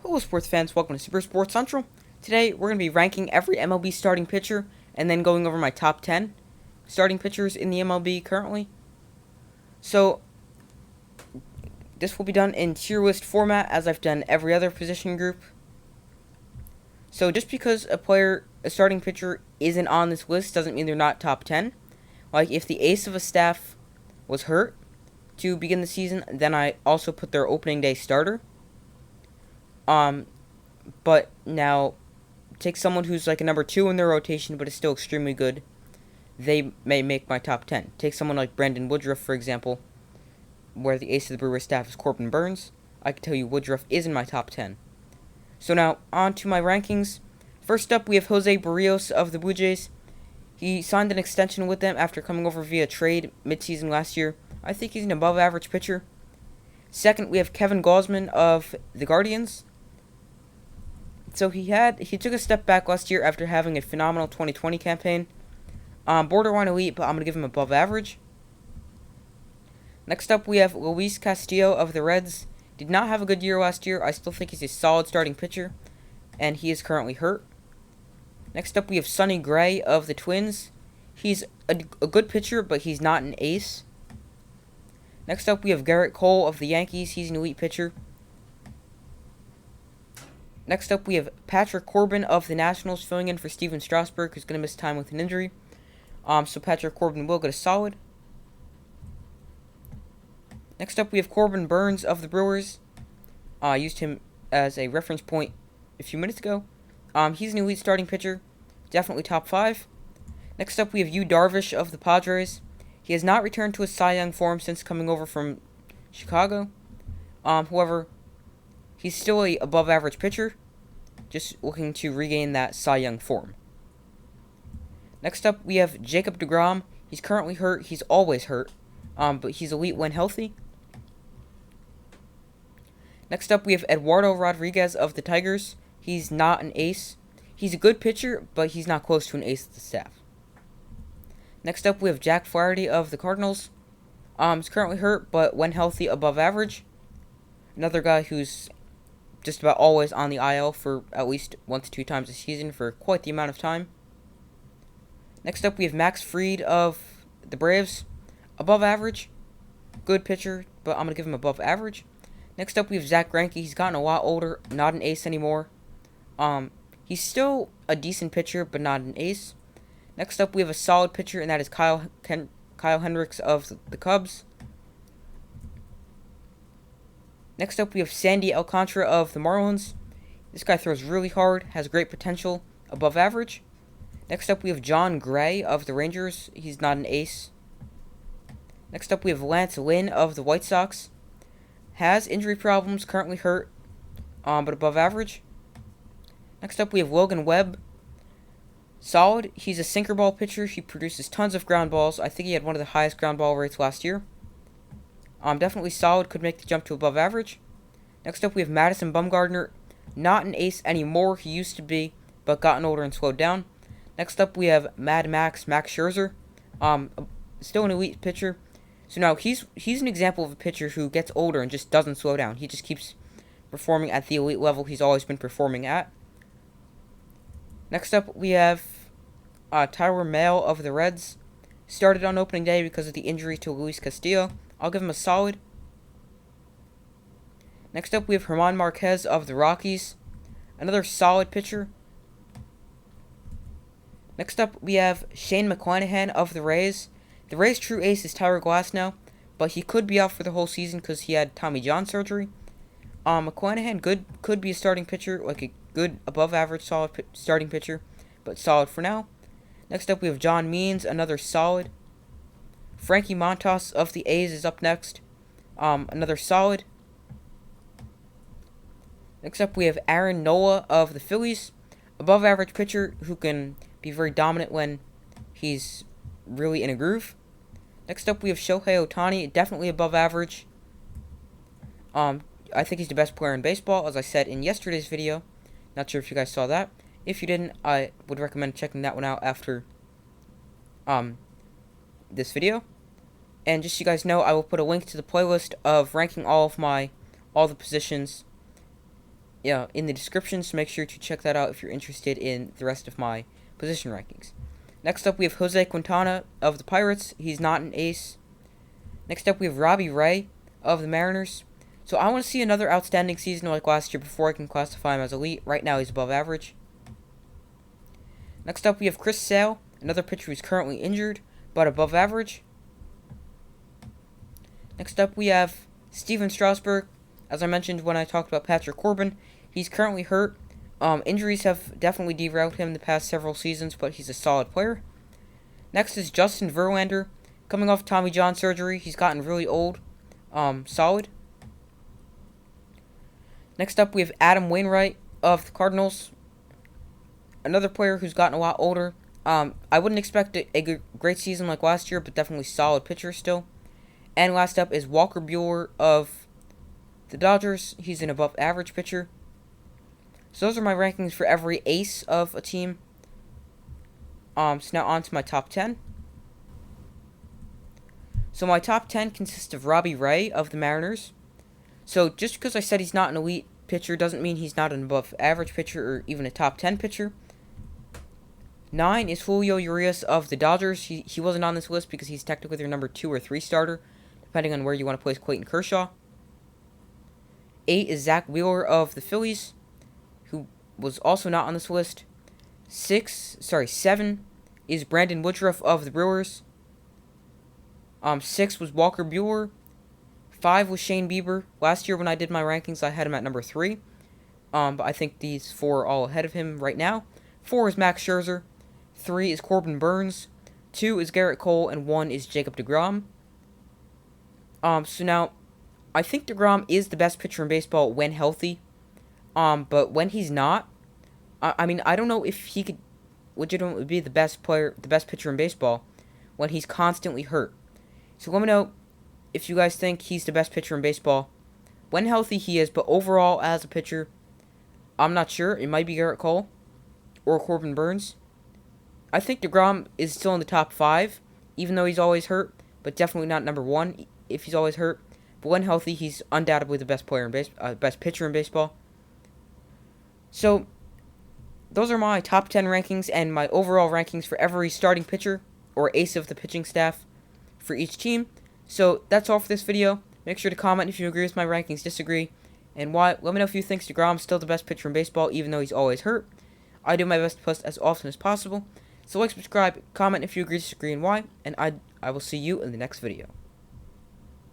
Hello sports fans, welcome to Super Sports Central. Today we're going to be ranking every MLB starting pitcher and then going over my top 10 starting pitchers in the MLB currently. So this will be done in tier list format as I've done every other position group. So just because a starting pitcher isn't on this list doesn't mean they're not top 10. Like if the ace of a staff was hurt to begin the season, then I also put their opening day starter. But now, take someone who's like a number 2 in their rotation, but is still extremely good. They may make my top 10. Take someone like Brandon Woodruff, for example, where the ace of the Brewers staff is Corbin Burns. I can tell you Woodruff is in my top 10. So now, on to my rankings. First up, we have Jose Barrios of the Blue Jays. He signed an extension with them after coming over via trade midseason last year. I think he's an above-average pitcher. Second, we have Kevin Gausman of the Guardians. So he took a step back last year after having a phenomenal 2020 campaign. Borderline elite, but I'm going to give him above average. Next up, we have Louise Castillo of the Reds. Did not have a good year last year. I still think he's a solid starting pitcher, and he is currently hurt. Next up, we have Sonny Gray of the Twins. He's a good pitcher, but he's not an ace. Next up, we have Garrett Cole of the Yankees. He's an elite pitcher. Next up, we have Patrick Corbin of the Nationals filling in for Steven Strasburg, who's going to miss time with an injury. So Patrick Corbin will get a solid. Next up, we have Corbin Burns of the Brewers. I used him as a reference point a few minutes ago. He's an elite starting pitcher, definitely top 5. Next up, we have Darvish of the Padres. He has not returned to his Cy Young form since coming over from Chicago. However, he's still a above-average pitcher, just looking to regain that Cy Young form. Next up, we have Jacob Degrom. He's currently hurt. He's always hurt, but he's elite when healthy. Next up, we have Eduardo Rodriguez of the Tigers. He's not an ace. He's a good pitcher, but he's not close to an ace of the staff. Next up, we have Jack Flaherty of the Cardinals. He's currently hurt, but when healthy, above average. Another guy who's just about always on the IL for at least 1 to 2 times a season for quite the amount of time. Next up, we have Max Fried of the Braves. Above average. Good pitcher, but I'm going to give him above average. Next up, we have Zack Greinke. He's gotten a lot older, not an ace anymore. He's still a decent pitcher, but not an ace. Next up, we have a solid pitcher, and that is Kyle Hendricks of the Cubs. Next up, we have Sandy Alcantara of the Marlins. This guy throws really hard, has great potential, above average. Next up, we have John Gray of the Rangers. He's not an ace. Next up, we have Lance Lynn of the White Sox. Has injury problems, currently hurt, but above average. Next up, we have Logan Webb. Solid. He's a sinker ball pitcher. He produces tons of ground balls. I think he had one of the highest ground ball rates last year. Definitely solid. Could make the jump to above average. Next up, we have Madison Bumgardner. Not an ace anymore. He used to be, but gotten older and slowed down. Next up, we have Max Scherzer. Still an elite pitcher. So now he's an example of a pitcher who gets older and just doesn't slow down. He just keeps performing at the elite level he's always been performing at. Next up, we have Tyler Mahle of the Reds. Started on opening day because of the injury to Louise Castillo. I'll give him a solid. Next up, we have Hermann Marquez of the Rockies. Another solid pitcher. Next up, we have Shane Mcquinahan of the Rays. The Rays' true ace is Tyler Glasnow, but he could be out for the whole season because he had Tommy John surgery. Mcquinahan could be a starting pitcher, like a good above-average solid starting pitcher, but solid for now. Next up, we have John Means, another solid. Frankie Montas of the A's is up next. Another solid. Next up, we have Aaron Nola of the Phillies. Above average pitcher who can be very dominant when he's really in a groove. Next up, we have Shohei Ohtani, definitely above average. I think he's the best player in baseball, as I said in yesterday's video. Not sure if you guys saw that. If you didn't, I would recommend checking that one out after this video. And just so you guys know, I will put a link to the playlist of ranking all the positions yeah, in the description, so make sure to check that out if you're interested in the rest of my position rankings. Next up, we have Jose Quintana of the Pirates. He's not an ace. Next up, we have Robbie Ray of the Mariners. So I want to see another outstanding season like last year before I can classify him as elite. Right now, he's above average. Next up, we have Chris Sale, another pitcher who's currently injured, but above average. Next up, we have Steven Strasburg. As I mentioned when I talked about Patrick Corbin, he's currently hurt. Injuries have definitely derailed him the past several seasons, but he's a solid player. Next is Justin Verlander. Coming off Tommy John surgery, he's gotten really old. Solid. Next up, we have Adam Wainwright of the Cardinals. Another player who's gotten a lot older. I wouldn't expect a great season like last year, but definitely solid pitcher still. And last up is Walker Buehler of the Dodgers. He's an above average pitcher. So those are my rankings for every ace of a team. So now on to my top 10. So my top 10 consists of Robbie Ray of the Mariners. So just because I said he's not an elite pitcher doesn't mean he's not an above average pitcher or even a top 10 pitcher. 9 is Julio Yurius of the Dodgers. He wasn't on this list because he's technically their number 2 or 3 starter, depending on where you want to place Clayton Kershaw. 8 is Zach Wheeler of the Phillies, who was also not on this list. 7 is Brandon Woodruff of the Brewers. 6 was Walker Buehler. 5 was Shane Bieber. Last year when I did my rankings, I had him at number 3. But I think these 4 are all ahead of him right now. 4 is Max Scherzer. 3 is Corbin Burns. 2 is Garrett Cole. And 1 is Jacob Degrom. So now, I think Degrom is the best pitcher in baseball when healthy. But when he's not, I mean, I don't know if he could legitimately be the best pitcher in baseball when he's constantly hurt. So let me know if you guys think he's the best pitcher in baseball. When healthy, he is, but overall, as a pitcher, I'm not sure. It might be Garrett Cole or Corbin Burns. I think Degrom is still in the top 5, even though he's always hurt, but definitely not number 1 if he's always hurt. But when healthy, he's undoubtedly the best best pitcher in baseball. So, those are my top 10 rankings and my overall rankings for every starting pitcher or ace of the pitching staff for each team. So, that's all for this video. Make sure to comment if you agree with my rankings, disagree, and why. Let me know if you think DeGrom's still the best pitcher in baseball, even though he's always hurt. I do my best to post as often as possible. So like, subscribe, comment if you agree, disagree, and why, and I will see you in the next video.